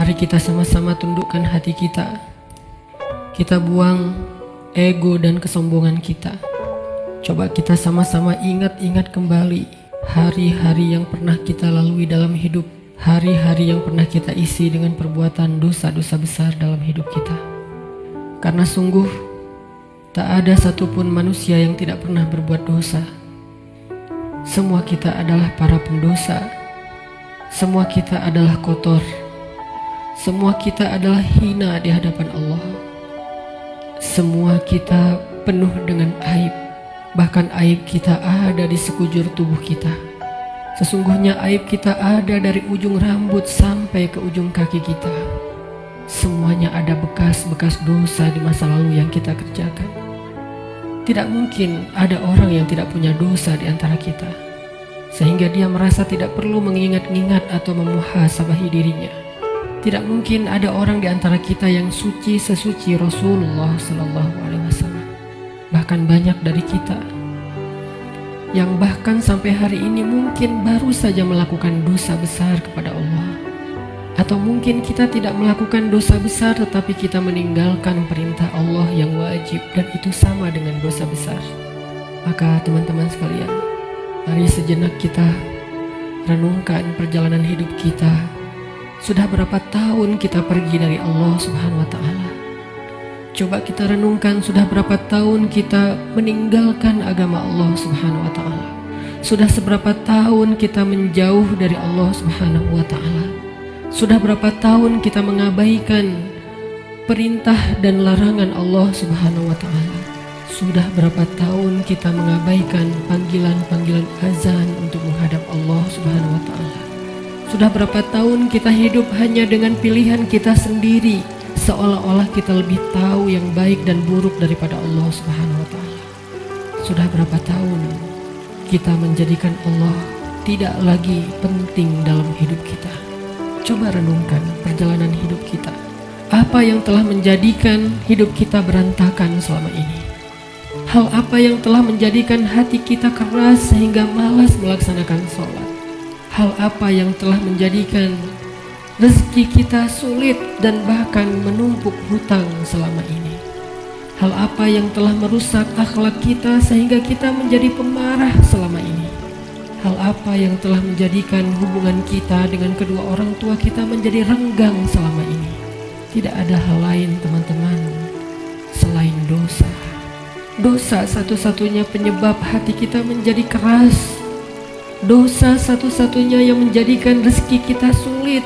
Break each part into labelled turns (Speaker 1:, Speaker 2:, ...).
Speaker 1: Mari kita sama-sama tundukkan hati kita. Kita buang ego dan kesombongan kita. Coba kita sama-sama ingat-ingat kembali hari-hari yang pernah kita lalui dalam hidup. Hari-hari yang pernah kita isi dengan perbuatan dosa-dosa besar dalam hidup kita. Karena sungguh tak ada satupun manusia yang tidak pernah berbuat dosa. Semua kita adalah para pendosa. Semua kita adalah kotor. Semua kita adalah hina di hadapan Allah. Semua kita penuh dengan aib. Bahkan aib kita ada di sekujur tubuh kita. Sesungguhnya aib kita ada dari ujung rambut sampai ke ujung kaki kita. Semuanya ada bekas-bekas dosa di masa lalu yang kita kerjakan. Tidak mungkin ada orang yang tidak punya dosa di antara kita, sehingga dia merasa tidak perlu mengingat-ingat atau memuhasabahi dirinya. Tidak mungkin ada orang di antara kita yang suci sesuci Rasulullah SAW. Bahkan banyak dari kita yang bahkan sampai hari ini mungkin baru saja melakukan dosa besar kepada Allah. Atau mungkin kita tidak melakukan dosa besar tetapi kita meninggalkan perintah Allah yang wajib, dan itu sama dengan dosa besar. Maka teman-teman sekalian, mari sejenak kita renungkan perjalanan hidup kita. Sudah berapa tahun kita pergi dari Allah Subhanahu wa Ta'ala? Coba kita renungkan, sudah berapa tahun kita meninggalkan agama Allah Subhanahu wa Ta'ala? Sudah seberapa tahun kita menjauh dari Allah Subhanahu wa Ta'ala? Sudah berapa tahun kita mengabaikan perintah dan larangan Allah Subhanahu wa Ta'ala? Sudah berapa tahun kita mengabaikan panggilan-panggilan azan untuk menghadap Allah Subhanahu wa Ta'ala? Sudah berapa tahun kita hidup hanya dengan pilihan kita sendiri, seolah-olah kita lebih tahu yang baik dan buruk daripada Allah Subhanahu wa Ta'ala? Sudah berapa tahun kita menjadikan Allah tidak lagi penting dalam hidup kita? Coba renungkan perjalanan hidup kita. Apa yang telah menjadikan hidup kita berantakan selama ini? Hal apa yang telah menjadikan hati kita keras sehingga malas melaksanakan sholat? Hal apa yang telah menjadikan rezeki kita sulit dan bahkan menumpuk hutang selama ini? Hal apa yang telah merusak akhlak kita sehingga kita menjadi pemarah selama ini? Hal apa yang telah menjadikan hubungan kita dengan kedua orang tua kita menjadi renggang selama ini? Tidak ada hal lain teman-teman selain dosa. Dosa satu-satunya penyebab hati kita menjadi keras. Dosa satu-satunya yang menjadikan rezeki kita sulit.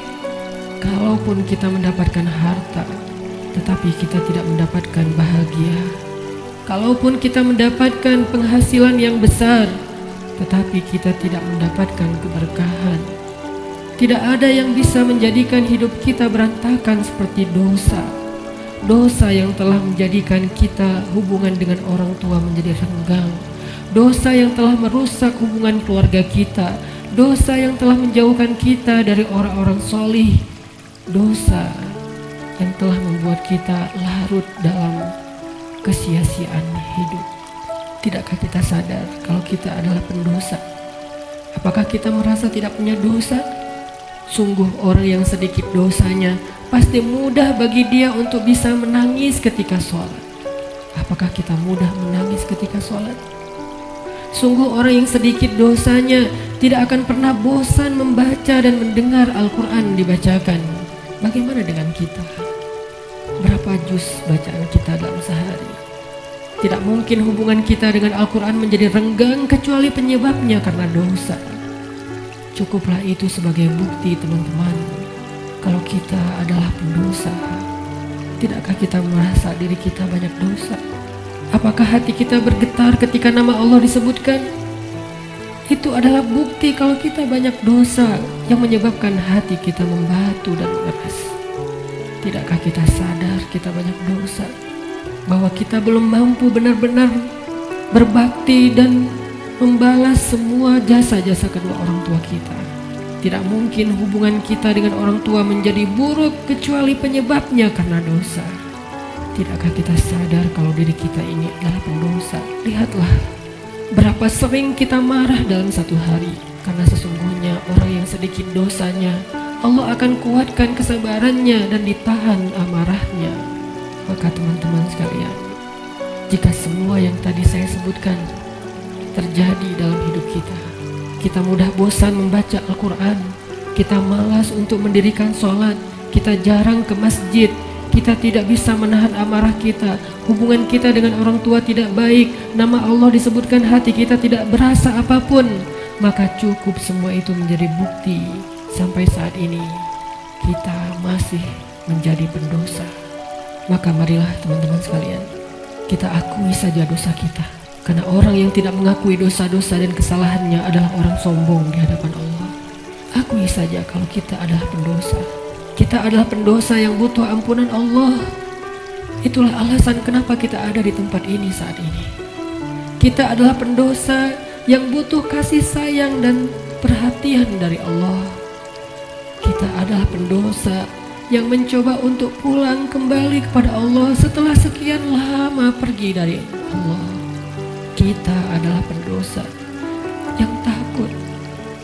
Speaker 1: Kalaupun kita mendapatkan harta, tetapi kita tidak mendapatkan bahagia. Kalaupun kita mendapatkan penghasilan yang besar, tetapi kita tidak mendapatkan keberkahan. Tidak ada yang bisa menjadikan hidup kita berantakan seperti dosa. Dosa yang telah menjadikan kita hubungan dengan orang tua menjadi renggang. Dosa yang telah merusak hubungan keluarga kita. Dosa yang telah menjauhkan kita dari orang-orang solih. Dosa yang telah membuat kita larut dalam kesia-siaan hidup. Tidakkah kita sadar kalau kita adalah pendosa? Apakah kita merasa tidak punya dosa? Sungguh orang yang sedikit dosanya pasti mudah bagi dia untuk bisa menangis ketika sholat. Apakah kita mudah menangis ketika sholat? Sungguh orang yang sedikit dosanya tidak akan pernah bosan membaca dan mendengar Al-Quran dibacakan. Bagaimana dengan kita? Berapa juz bacaan kita dalam sehari? Tidak mungkin hubungan kita dengan Al-Quran menjadi renggang kecuali penyebabnya karena dosa. Cukuplah itu sebagai bukti teman-teman kalau kita adalah pendosa. Tidakkah kita merasa diri kita banyak dosa? Apakah hati kita bergetar ketika nama Allah disebutkan? Itu adalah bukti kalau kita banyak dosa yang menyebabkan hati kita membatu dan mengeras. Tidakkah kita sadar kita banyak dosa? Bahwa kita belum mampu benar-benar berbakti dan membalas semua jasa-jasa kedua orang tua kita. Tidak mungkin hubungan kita dengan orang tua menjadi buruk kecuali penyebabnya karena dosa. Tidakkah kita sadar kalau diri kita ini adalah pendosa? Lihatlah berapa sering kita marah dalam satu hari, karena sesungguhnya orang yang sedikit dosanya Allah akan kuatkan kesabarannya dan ditahan amarahnya. Maka teman-teman sekalian, jika semua yang tadi saya sebutkan terjadi dalam hidup kita, kita mudah bosan membaca Al-Quran, kita malas untuk mendirikan sholat, kita jarang ke masjid, kita tidak bisa menahan amarah kita, hubungan kita dengan orang tua tidak baik, nama Allah disebutkan hati kita tidak berasa apapun, maka cukup semua itu menjadi bukti sampai saat ini kita masih menjadi pendosa. Maka marilah teman-teman sekalian, kita akui saja dosa kita, karena orang yang tidak mengakui dosa-dosa dan kesalahannya adalah orang sombong di hadapan Allah. Akui saja kalau kita adalah pendosa. Kita adalah pendosa yang butuh ampunan Allah. Itulah alasan kenapa kita ada di tempat ini saat ini. Kita adalah pendosa yang butuh kasih sayang dan perhatian dari Allah. Kita adalah pendosa yang mencoba untuk pulang kembali kepada Allah setelah sekian lama pergi dari Allah. Kita adalah pendosa yang takut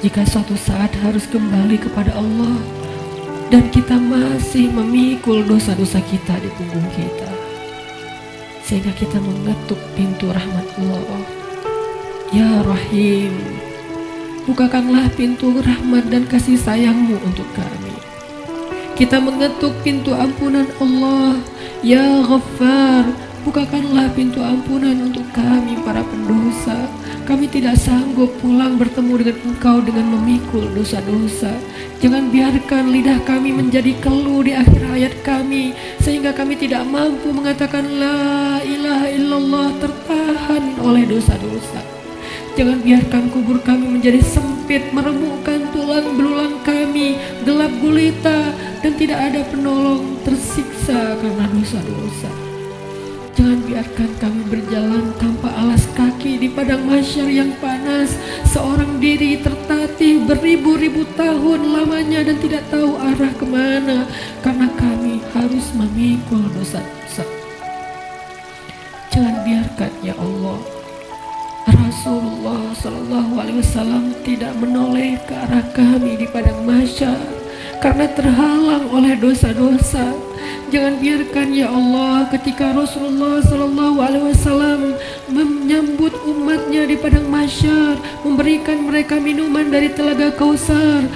Speaker 1: jika suatu saat harus kembali kepada Allah, dan kita masih memikul dosa-dosa kita di punggung kita, sehingga kita mengetuk pintu rahmat Allah. Ya Rahim, bukakanlah pintu rahmat dan kasih sayangmu untuk kami. Kita mengetuk pintu ampunan Allah. Ya Ghaffar, bukakanlah pintu ampunan untuk kami para pendosa. Kami tidak sanggup pulang bertemu dengan Engkau dengan memikul dosa-dosa. Jangan biarkan lidah kami menjadi keluh di akhir hayat kami, sehingga kami tidak mampu mengatakan La ilaha illallah, tertahan oleh dosa-dosa. Jangan biarkan kubur kami menjadi sempit, meremukkan tulang belulang kami, gelap gulita, dan tidak ada penolong, tersiksa karena dosa-dosa. Jangan biarkan kami berjalan tanpa alas kaki di padang mahsyar yang panas, seorang diri tertatih beribu-ribu tahun lamanya dan tidak tahu arah kemana, karena kami harus memikul dosa-dosa. Jangan biarkan ya Allah Rasulullah SAW tidak menoleh ke arah kami di padang mahsyar karena terhalang oleh dosa-dosa. Jangan biarkan ya Allah ketika Rasulullah SAW menyambut umatnya di padang mahsyar, memberikan mereka minuman dari telaga Kausar,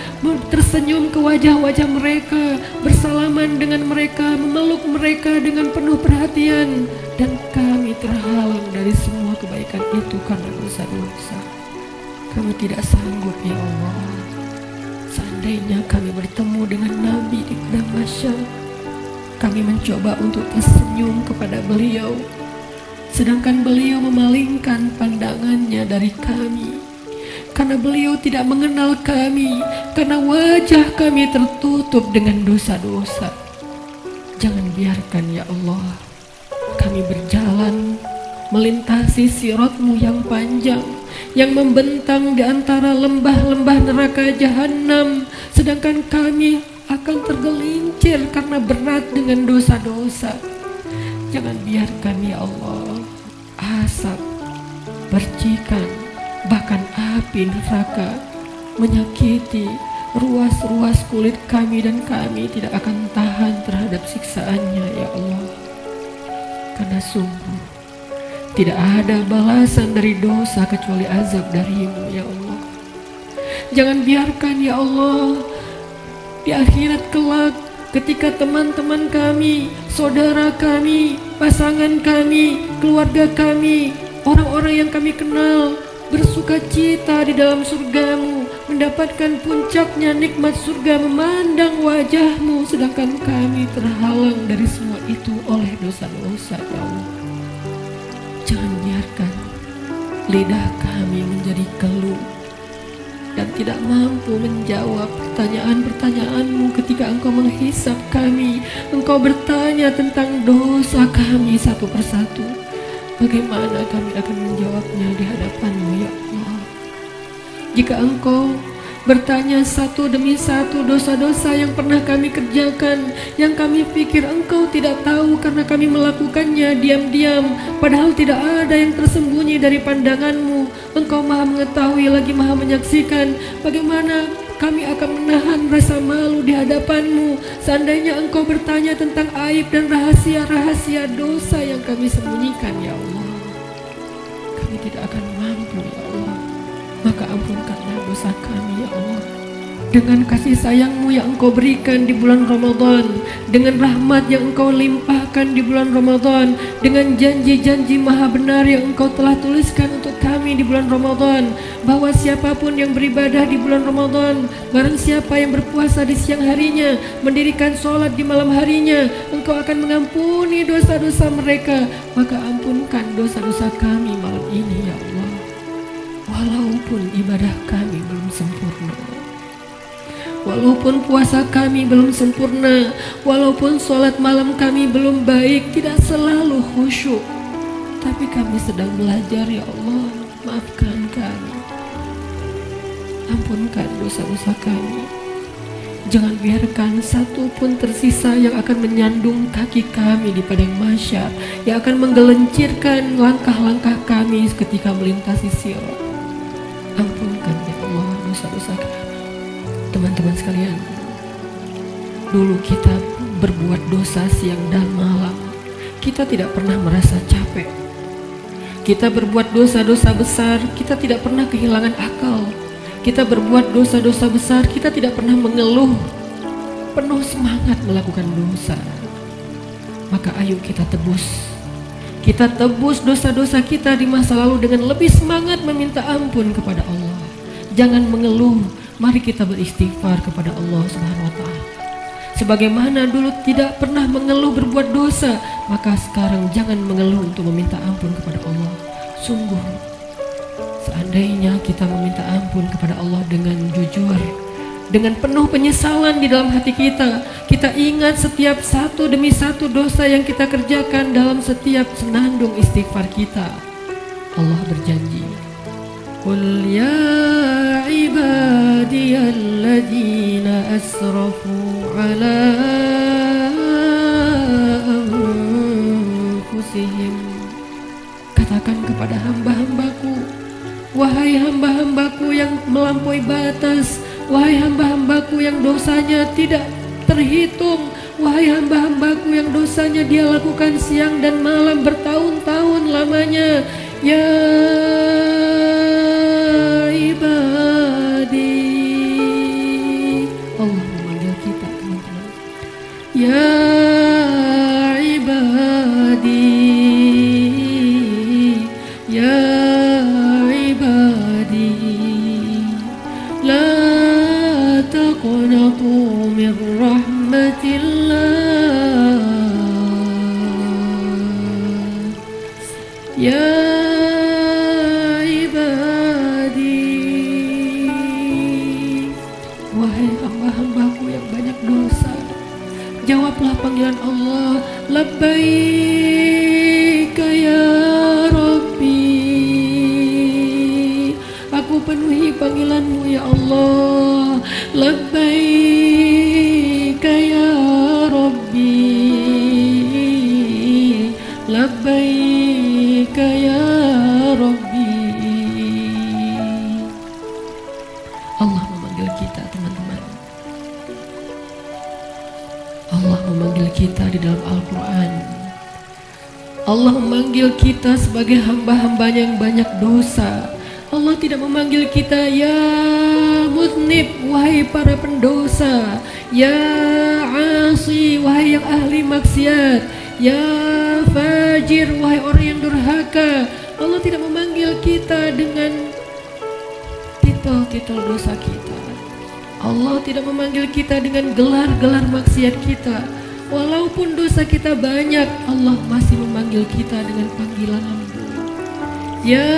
Speaker 1: tersenyum ke wajah-wajah mereka, bersalaman dengan mereka, memeluk mereka dengan penuh perhatian, dan kami terhalang dari semua kebaikan itu karena dosa-dosa. Kami tidak sanggup ya Allah. Seandainya kami bertemu dengan Nabi di padang mahsyar, kami mencoba untuk tersenyum kepada beliau, sedangkan beliau memalingkan pandangannya dari kami, karena beliau tidak mengenal kami, karena wajah kami tertutup dengan dosa-dosa. Jangan biarkan ya Allah kami berjalan melintasi sirat-Mu yang panjang, yang membentang di antara lembah-lembah neraka jahanam, sedangkan kami akan tergelincir karena berat dengan dosa-dosa. Jangan biarkan ya Allah asap, percikan, bahkan api neraka menyakiti ruas-ruas kulit kami, dan kami tidak akan tahan terhadap siksaannya ya Allah. Karena sungguh tidak ada balasan dari dosa kecuali azab dari-Mu ya Allah. Jangan biarkan ya Allah di akhirat kelak ketika teman-teman kami, saudara kami, pasangan kami, keluarga kami, orang-orang yang kami kenal bersuka cita di dalam surga-Mu, mendapatkan puncaknya nikmat surga, memandang wajah-Mu, sedangkan kami terhalang dari semua itu oleh dosa-dosa ya Allah. Jangan biarkan lidah kami menjadi keluh dan tidak mampu menjawab pertanyaan-pertanyaan-Mu ketika Engkau menghisap kami. Engkau bertanya tentang dosa kami satu persatu. Bagaimana kami akan menjawabnya di hadapan-Mu ya Allah? Jika Engkau bertanya satu demi satu dosa-dosa yang pernah kami kerjakan, yang kami pikir Engkau tidak tahu karena kami melakukannya diam-diam, padahal tidak ada yang tersembunyi dari pandangan-Mu. Engkau Maha mengetahui lagi Maha menyaksikan. Bagaimana Kami akan menahan rasa malu di hadapan-Mu. Seandainya Engkau bertanya tentang aib dan rahasia-rahasia dosa yang kami sembunyikan, ya Allah, kami tidak akan mampu, ya Allah. Maka ampunkanlah dosa kami, ya Allah. Dengan kasih sayang-Mu yang Engkau berikan di bulan Ramadan, dengan rahmat yang Engkau limpahkan di bulan Ramadan, dengan janji-janji maha benar yang Engkau telah tuliskan untuk kami di bulan Ramadan, bahwa siapapun yang beribadah di bulan Ramadan, barang siapa yang berpuasa di siang harinya, mendirikan sholat di malam harinya, Engkau akan mengampuni dosa-dosa mereka. Maka ampunkan dosa-dosa kami malam ini, ya Allah. Walaupun ibadah kami belum sempurna, walaupun puasa kami belum sempurna, walaupun sholat malam kami belum baik, tidak selalu khusyuk, tapi kami sedang belajar, ya Allah. Maafkan kami, ampunkan dosa-dosa kami. Jangan biarkan satu pun tersisa yang akan menyandung kaki kami di padang mahsyar, yang akan menggelincirkan langkah-langkah kami ketika melintasi sirat. Ampunkan, ya Allah, dosa-dosa kami. Teman-teman sekalian, dulu kita berbuat dosa siang dan malam, kita tidak pernah merasa capek. Kita berbuat dosa-dosa besar, kita tidak pernah kehilangan akal. Kita berbuat dosa-dosa besar, kita tidak pernah mengeluh, penuh semangat melakukan dosa. Maka ayo kita tebus. Kita tebus dosa-dosa kita di masa lalu dengan lebih semangat meminta ampun kepada Allah. Jangan mengeluh. Mari kita beristighfar kepada Allah Subhanahu wa Ta'ala. Sebagaimana dulu tidak pernah mengeluh berbuat dosa, maka sekarang jangan mengeluh untuk meminta ampun kepada Allah. Sungguh, seandainya kita meminta ampun kepada Allah dengan jujur, dengan penuh penyesalan di dalam hati kita, kita ingat setiap satu demi satu dosa yang kita kerjakan dalam setiap senandung istighfar kita. Allah berjanji, Qul ya ibadiyalladzina asrafu ala anfusihim. Katakan kepada hamba-hambaku, wahai hamba-hambaku yang melampaui batas, wahai hamba-hambaku yang dosanya tidak terhitung, wahai hamba-hambaku yang dosanya dia lakukan siang dan malam bertahun-tahun lamanya, ya ibadi. Allah memanggil kita, teman-teman. Ya ibadi, ya ibadi, la taqnatu min rahmatillah. Ya jawablah panggilan Allah. Labbaika ya Rabbi, aku penuhi panggilanmu ya Allah. Labbaika ya Rabbi, labbaika ya Rabbi. Allah memanggil kita, teman-teman. Allah memanggil kita di dalam Al-Quran. Allah memanggil kita sebagai hamba-hambanya yang banyak dosa. Allah tidak memanggil kita ya muznib, wahai para pendosa, ya asi, wahai yang ahli maksiat, ya fajir, wahai orang yang durhaka. Allah tidak memanggil kita dengan titel-titel dosa kita. Allah tidak memanggil kita dengan gelar-gelar maksiat kita. Walaupun dosa kita banyak, Allah masih memanggil kita dengan panggilan Hamba. Ya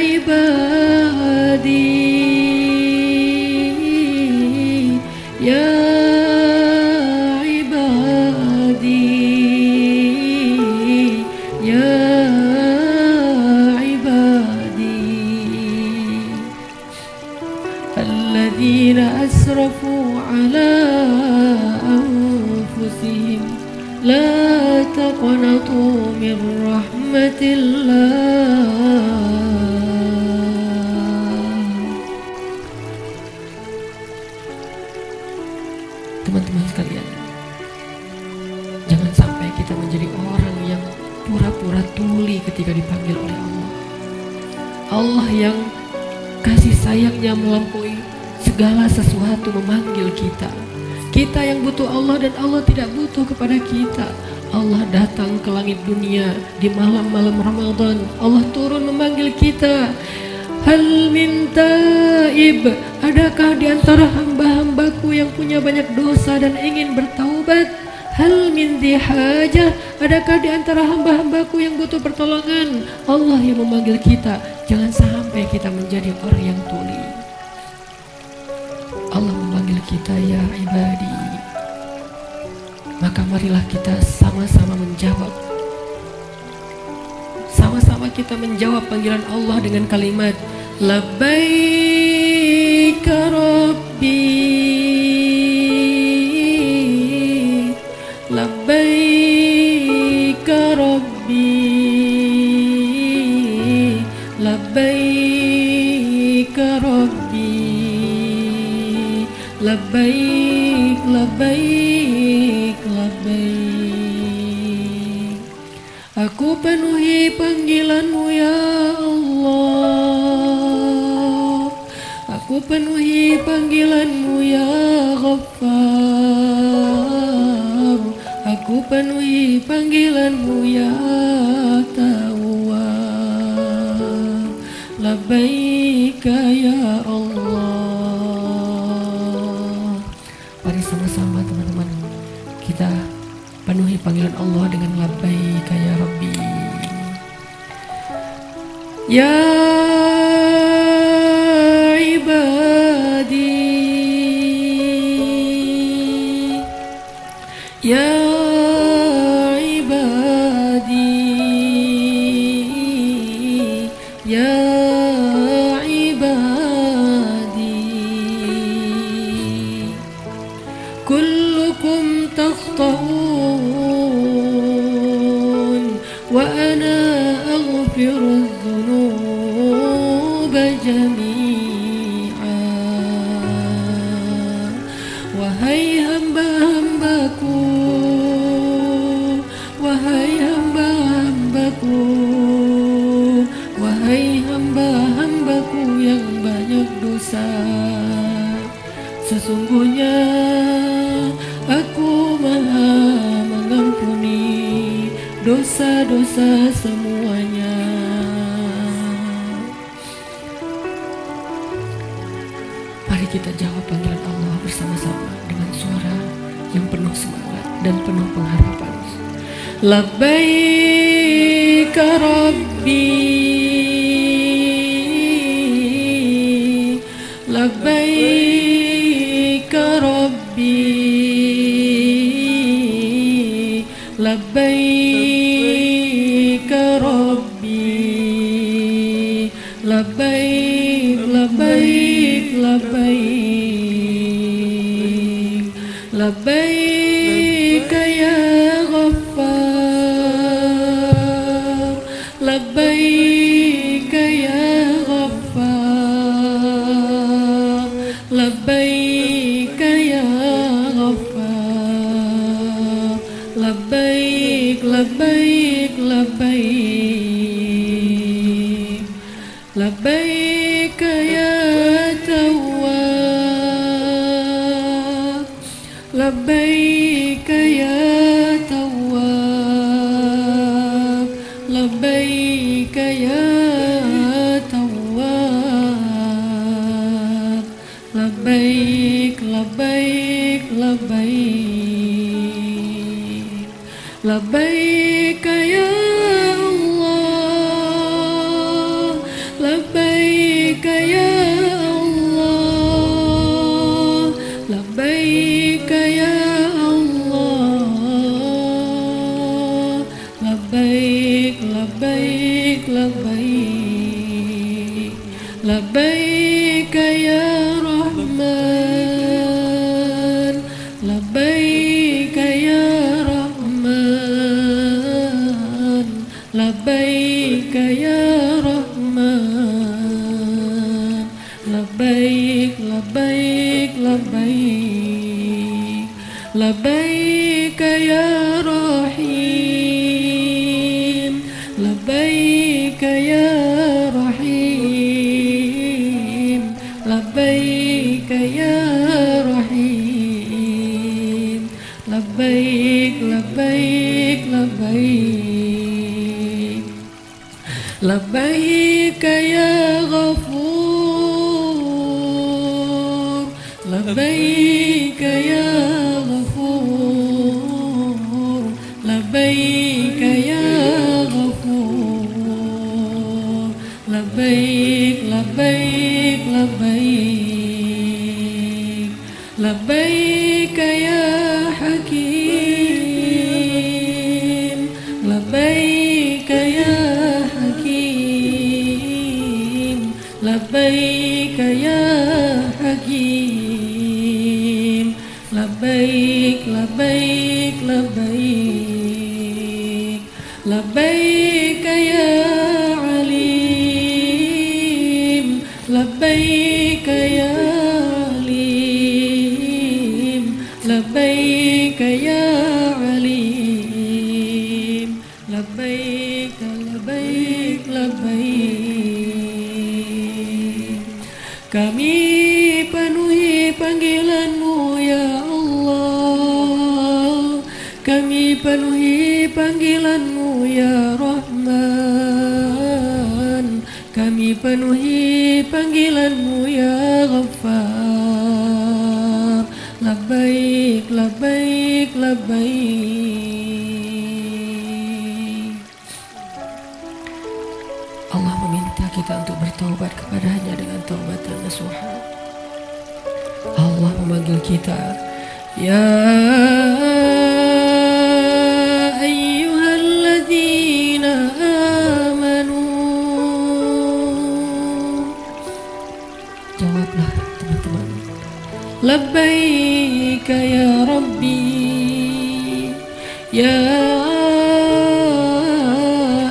Speaker 1: ibadi, ya ibadi, ya alladzina asrafu ala anfusihim la taqnatu min rahmatillah. Teman-teman sekalian, jangan sampai kita menjadi orang yang pura-pura tuli ketika dipanggil oleh Allah. Allah yang kasih sayangnya melampaui segala sesuatu memanggil kita. Kita yang butuh Allah dan Allah tidak butuh kepada kita. Allah datang ke langit dunia di malam-malam Ramadan. Allah turun memanggil kita. Hal min taib, adakah di antara hamba-hambaku yang punya banyak dosa dan ingin bertaubat? Hal min dihajah, adakah di antara hamba-hambaku yang butuh pertolongan? Allah yang memanggil kita. Jangan sampai kita menjadi orang yang tuli. Allah memanggil kita, ya ibadi. Maka marilah kita sama-sama menjawab. Sama-sama kita menjawab panggilan Allah dengan kalimat labbaik rabbi, labbaik rabbi, labbaik rabbi, labbaik, labbaik, labbaik. Aku penuhi panggilanmu ya Allah. Aku penuhi panggilanmu ya Ghaffar. Aku penuhi panggilanmu ya Tawwab. Labbaika ya Allah. Mari sama-sama teman-teman kita penuhi panggilan Allah dengan labbaika ya Rabbi. Ya ibadi, ya ibadi, ya ibadi, kullukum takhta'un wa ana aghfiru dzunuba jami'a. Wahai hamba-hambaku, wahai hamba-hambaku, wahai hamba-hambaku yang banyak dosa, sesungguhnya aku maha mengampuni dosa-dosa semuanya. Mari kita jawab panggilan Allah bersama-sama dengan suara yang penuh semangat dan penuh pengharapan. Labbaik Rabbi, labbaik Rabbi, labbaik Rabbi, labbaik, labbaik, labbaik, labbaik ya Ghaffar, labbaik ya Ghaffar, labbaik ya Ghaffar, labbaik, labbaik, labbaik, labbaik ya Tawwab, labbaik ya Tawwab, labbaik ya Tawwab, labbaik, labbaik, labbaik, labbaik ya Allah, labbaik ya Allah, labbaik ya Allah, labbaik, labbaik, labbaik, labbaik ya Rahman, labbaik ya Rahman, labbaik ya Rahman, labbaik, labbaik, labbaik, لبيك يا رحيم لبيك يا رحيم لبيك يا رحيم لبيك لبيك لبيك لبيك يا غفور لبيك يا غفور لبيك يا غفور لبيك لبيك لبيك لبيك يا حكيم لبيك يا حكيم لبيك يا حكيم لبيك لبيك لبيك لبيك يا عليم لبيك يا عليم لبيك يا عليم لبيك لبيك لبيك. Kami penuhi panggilan-Mu ya Allah, kami penuhi panggilan-Mu ya Rahman, kami penuhi panggilan-Mu ya Ghaffar. Labbaik labbaik labbaik. Allah meminta kita untuk bertaubat kepadanya dengan taubatan nasuha. Allah memanggil kita, ya ayyuhalladzina amanu. Jawablah teman-teman. Labbaika ya Rabbi, ya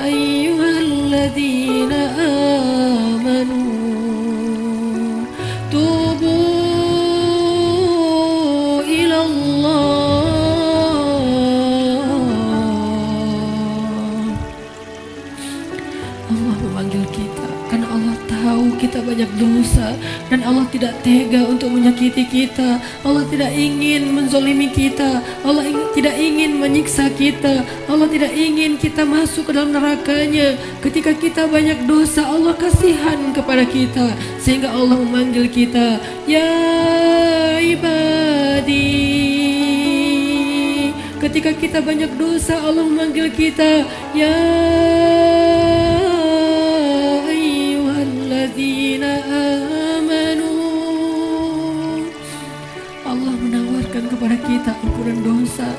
Speaker 1: ayyuhalladzina amanu. Tubu ila Allah. Allah memanggil kita karena Allah tahu kita banyak dosa dan Allah tidak tega untuk menyakiti kita. Allah tidak ingin menzolimi kita. Allah tidak ingin menyiksa kita. Allah tidak ingin kita masuk ke dalam nerakanya. Ketika kita banyak dosa, Allah kasihan kepada kita sehingga Allah memanggil kita, ya ibadi. Ketika kita banyak dosa, Allah memanggil kita, ya ayyuhalladzina amanu. Allah menawarkan kepada kita ampunan dosa.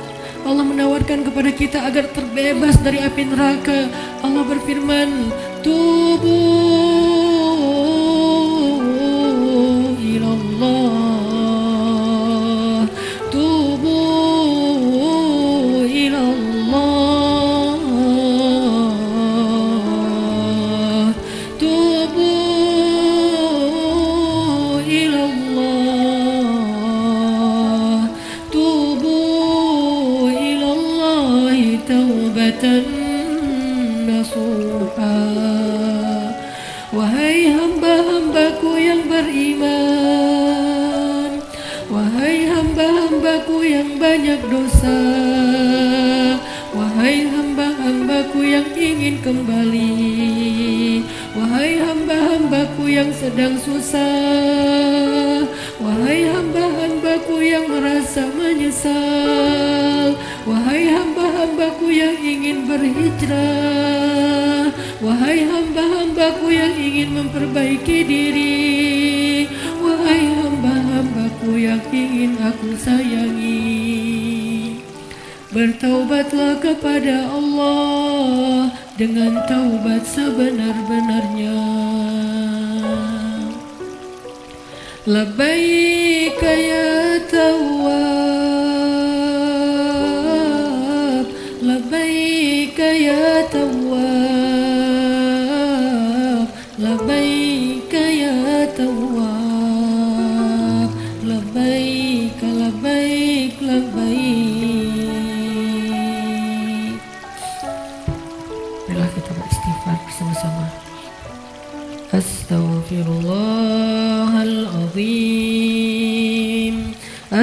Speaker 1: Allah menawarkan kepada kita agar terbebas dari api neraka. Allah berfirman, tubu ilallah, tubu ilallah, tubu ilallah, tubu ilallahi taubatan nasuha. Wahai hamba-hambaku yang beriman, wahai hamba-hambaku yang banyak dosa, wahai hamba-hambaku yang ingin kembali, wahai hamba-hambaku yang sedang susah, wahai hamba-hambaku yang merasa menyesal, wahai hamba-hambaku yang ingin berhijrah, wahai hamba-hambaku yang ingin memperbaiki diri, wahai hamba-hambaku yang ingin aku sayangi, bertaubatlah kepada Allah dengan taubat sebenar-benarnya. Labbaika ya Tawwab, labbaika ya Tawwab, labbaika ya Tawwab, labbaika labbaik labbaik.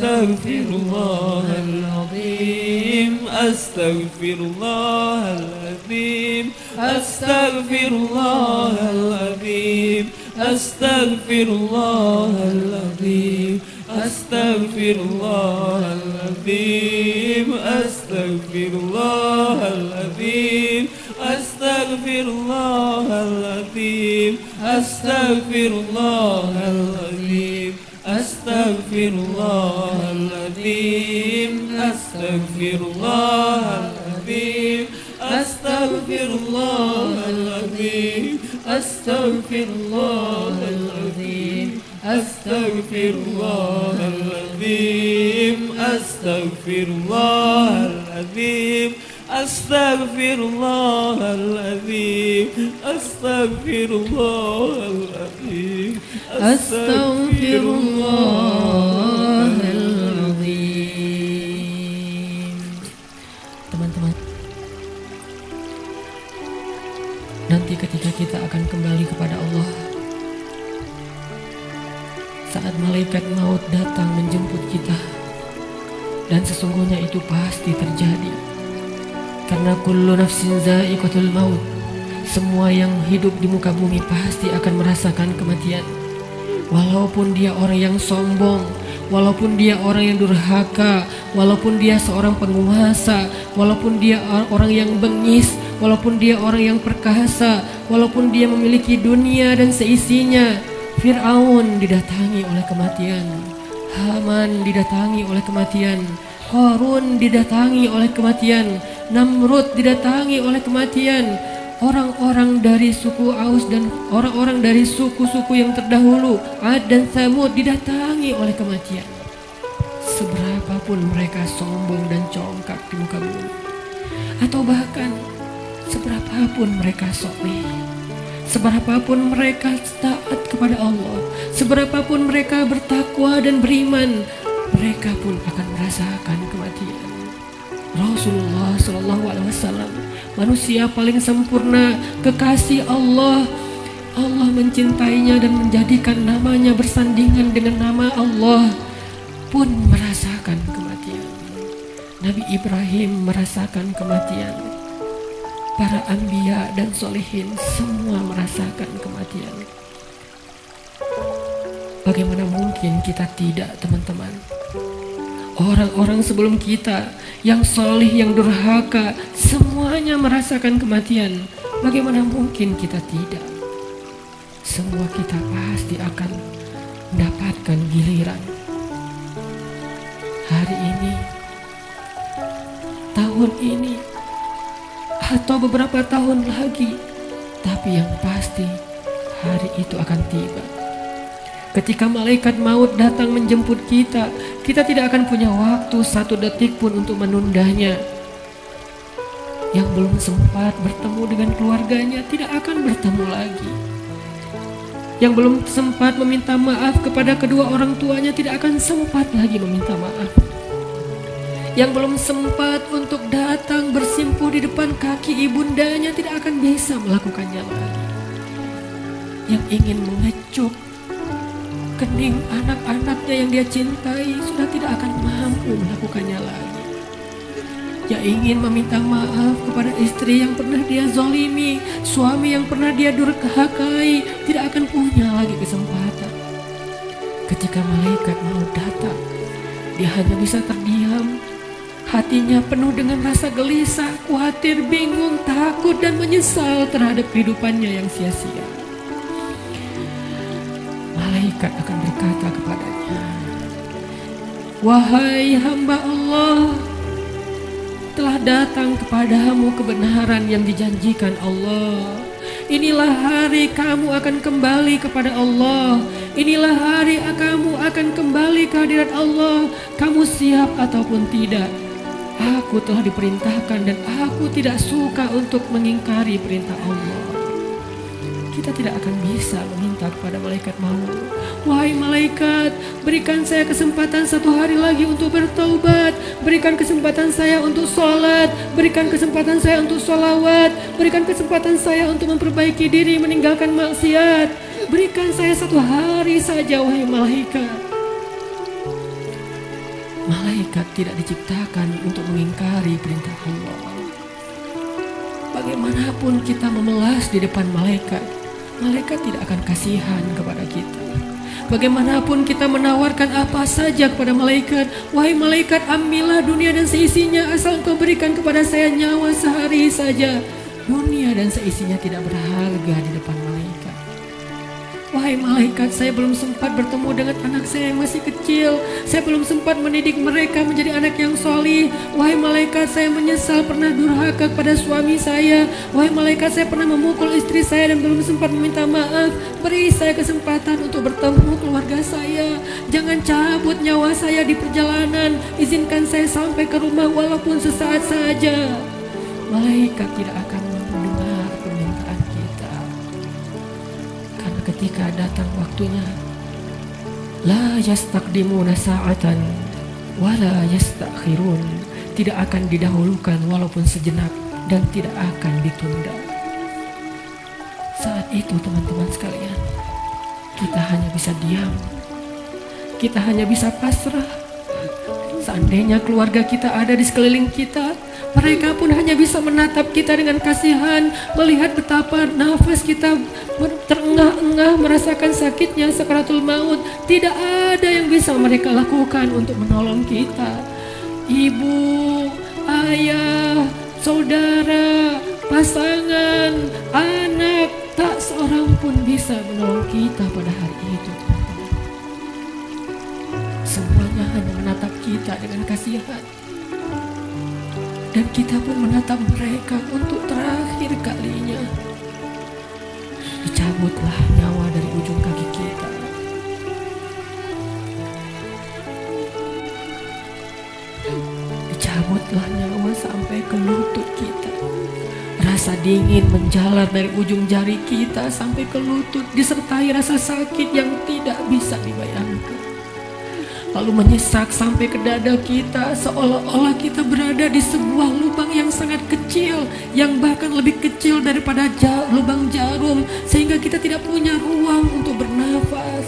Speaker 2: أستغفر الله العظيم أستغفر الله العظيم أستغفر الله العظيم أستغفر الله العظيم أستغفر الله العظيم أستغفر الله العظيم أستغفر الله العظيم أستغفر الله العظيم أستغفر الله العظيم أستغفر الله العظيم أستغفر الله العظيم أستغفر الله العظيم أستغفر الله العظيم أستغفر الله العظيم أستغفر الله العظيم أستغفر الله العظيم
Speaker 1: أستغفر الله العظيم. Teman-teman, nanti ketika kita akan kembali kepada Allah, saat malaikat maut datang menjemput kita, dan sesungguhnya itu pasti terjadi, karena kullu nafsin za'iqatul maut, semua yang hidup di muka bumi pasti akan merasakan kematian. Walaupun dia orang yang sombong, walaupun dia orang yang durhaka, walaupun dia seorang penguasa, walaupun dia orang yang bengis, walaupun dia orang yang perkasa, walaupun dia memiliki dunia dan seisinya. Fir'aun didatangi oleh kematian, Haman didatangi oleh kematian, Qarun didatangi oleh kematian, Namrud didatangi oleh kematian. Orang-orang dari suku Aus dan orang-orang dari suku-suku yang terdahulu, Ad dan Tsamud, didatangi oleh kematian. Seberapapun mereka sombong dan congkak di muka bumi, atau bahkan seberapapun mereka soleh, seberapapun mereka taat kepada Allah, seberapapun mereka bertakwa dan beriman, mereka pun akan merasakan kematian. Rasulullah SAW, manusia paling sempurna, kekasih Allah. Allah mencintainya dan menjadikan namanya bersandingan dengan nama Allah, pun merasakan kematian. Nabi Ibrahim merasakan kematian. Para anbiya dan solihin semua merasakan kematian. Bagaimana mungkin kita tidak, teman-teman? Orang-orang sebelum kita yang solih, yang durhaka, semuanya merasakan kematian. Bagaimana mungkin kita tidak? Semua kita pasti akan mendapatkan giliran. Hari ini, tahun ini, atau beberapa tahun lagi. Tapi yang pasti hari itu akan tiba. Ketika malaikat maut datang menjemput kita, kita tidak akan punya waktu satu detik pun untuk menundanya. Yang belum sempat bertemu dengan keluarganya tidak akan bertemu lagi. Yang belum sempat meminta maaf kepada kedua orang tuanya tidak akan sempat lagi meminta maaf. Yang belum sempat untuk datang bersimpuh di depan kaki ibundanya tidak akan bisa melakukannya lagi. Yang ingin mengecup kening anak-anaknya yang dia cintai sudah tidak akan mampu melakukannya lagi. Yang ingin meminta maaf kepada istri yang pernah dia zalimi, suami yang pernah dia durhakai, tidak akan punya lagi kesempatan. Ketika malaikat mau datang, dia hanya bisa terdiam. Hatinya penuh dengan rasa gelisah, khawatir, bingung, takut, dan menyesal terhadap kehidupannya yang sia-sia. Malaikat akan berkata kepadanya, "Wahai hamba Allah, telah datang kepadamu kebenaran yang dijanjikan Allah. Inilah hari kamu akan kembali kepada Allah. Inilah hari kamu akan kembali ke hadirat Allah. Kamu siap ataupun tidak? Aku telah diperintahkan dan aku tidak suka untuk mengingkari perintah Allah." Kita tidak akan bisa meminta kepada malaikat maut, "Wahai malaikat, berikan saya kesempatan satu hari lagi untuk bertaubat, berikan kesempatan saya untuk sholat, berikan kesempatan saya untuk sholawat, berikan kesempatan saya untuk memperbaiki diri, meninggalkan maksiat, berikan saya satu hari saja, wahai malaikat." Malaikat tidak diciptakan untuk mengingkari perintah Allah. Bagaimanapun kita memelas di depan malaikat, malaikat tidak akan kasihan kepada kita. Bagaimanapun kita menawarkan apa saja kepada malaikat, wahai malaikat, ambillah dunia dan seisinya asal engkau berikan kepada saya nyawa sehari saja. Dunia dan seisinya tidak berharga di depan malaikat. Wahai malaikat, saya belum sempat bertemu dengan anak saya yang masih kecil. Saya belum sempat mendidik mereka menjadi anak yang solih. Wahai malaikat, saya menyesal pernah durhaka kepada suami saya. Wahai malaikat, saya pernah memukul istri saya dan belum sempat meminta maaf. Beri saya kesempatan untuk bertemu keluarga saya. Jangan cabut nyawa saya di perjalanan. Izinkan saya sampai ke rumah walaupun sesaat saja. Malaikat tidak akan mendengar permintaan kita. Karena ketika datang waktunya, la yastaqdimuna sa'atan wa la yastakhirun, tidak akan didahulukan walaupun sejenak dan tidak akan ditunda. Saat itu teman-teman sekalian, kita hanya bisa diam, kita hanya bisa pasrah. Seandainya keluarga kita ada di sekeliling kita, mereka pun hanya bisa menatap kita dengan kasihan, melihat betapa nafas kita terengah-engah, merasakan sakitnya sakaratul maut. Tidak ada yang bisa mereka lakukan untuk menolong kita. Ibu, ayah, saudara, pasangan, anak, tak seorang pun bisa menolong kita pada hari itu. Semuanya hanya menatap kita dengan kasihan. Dan kita pun menatap mereka untuk terakhir kalinya. Dicabutlah nyawa dari ujung kaki kita. Dicabutlah nyawa sampai ke lutut kita. Rasa dingin menjalar dari ujung jari kita sampai ke lutut, disertai rasa sakit yang tidak bisa dibayangkan. Lalu menyesak sampai ke dada kita, seolah-olah kita berada di sebuah lubang yang sangat kecil, yang bahkan lebih kecil daripada lubang jarum, sehingga kita tidak punya ruang untuk bernafas.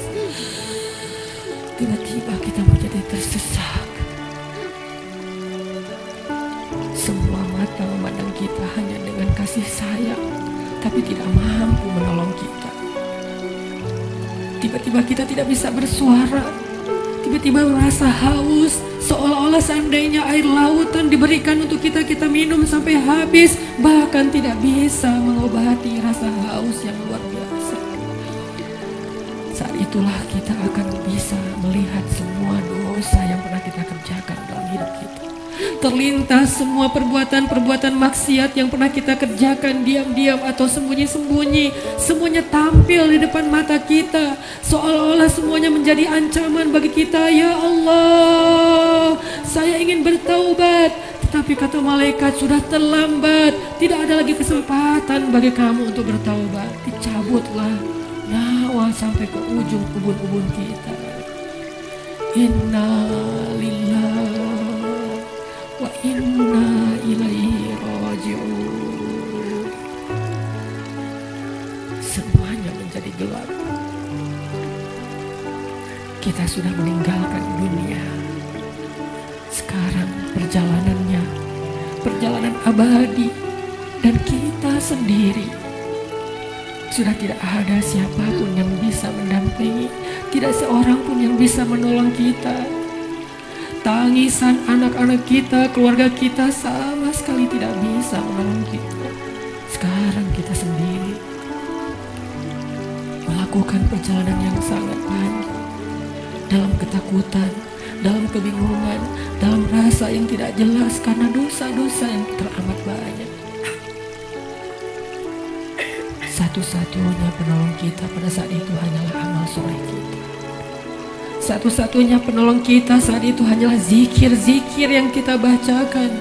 Speaker 1: Tiba-tiba kita menjadi tersesak. Semua mata memandang kita hanya dengan kasih sayang, tapi tidak mampu menolong kita. Tiba-tiba kita tidak bisa bersuara. Tiba-tiba merasa haus, seolah-olah seandainya air lautan diberikan untuk kita, kita minum sampai habis, bahkan tidak bisa mengobati rasa haus yang luar biasa. Saat itulah kita akan bisa melihat semua dosa yang pernah kita kerjakan dalam hidup kita. Terlintas semua perbuatan-perbuatan maksiat yang pernah kita kerjakan diam-diam atau sembunyi-sembunyi. Semuanya tampil di depan mata kita, seolah-olah semuanya menjadi ancaman bagi kita. Ya Allah, saya ingin bertaubat, tetapi kata malaikat sudah terlambat. Tidak ada lagi kesempatan bagi kamu untuk bertaubat. Dicabutlah nyawa sampai ke ujung ubun-ubun kita. Inna lillahi wa inna ilaihi raji'un. Semuanya menjadi gelap. Kita sudah meninggalkan dunia. Sekarang perjalanannya, perjalanan abadi, dan kita sendiri. Sudah tidak ada siapapun yang bisa mendampingi, tidak seorang pun yang bisa menolong kita. Tangisan anak-anak kita, keluarga kita sama sekali tidak bisa menolong kita. Sekarang kita sendiri melakukan perjalanan yang sangat panjang, dalam ketakutan, dalam kebingungan, dalam rasa yang tidak jelas karena dosa-dosa yang teramat banyak. Satu-satunya penolong kita pada saat itu hanyalah amal soleh kita. Satu-satunya penolong kita saat itu hanyalah zikir-zikir yang kita bacakan.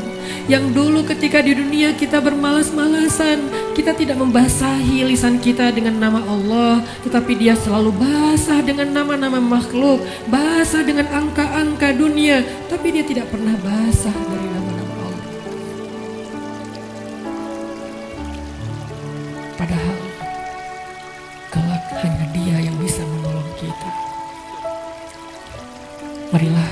Speaker 1: Yang dulu ketika di dunia kita bermalas-malasan, kita tidak membasahi lisan kita dengan nama Allah, tetapi dia selalu basah dengan nama-nama makhluk, basah dengan angka-angka dunia, tapi dia tidak pernah basah dari nama-nama Allah. Padahal kelak hanya dia yang bisa menolong kita. Marilah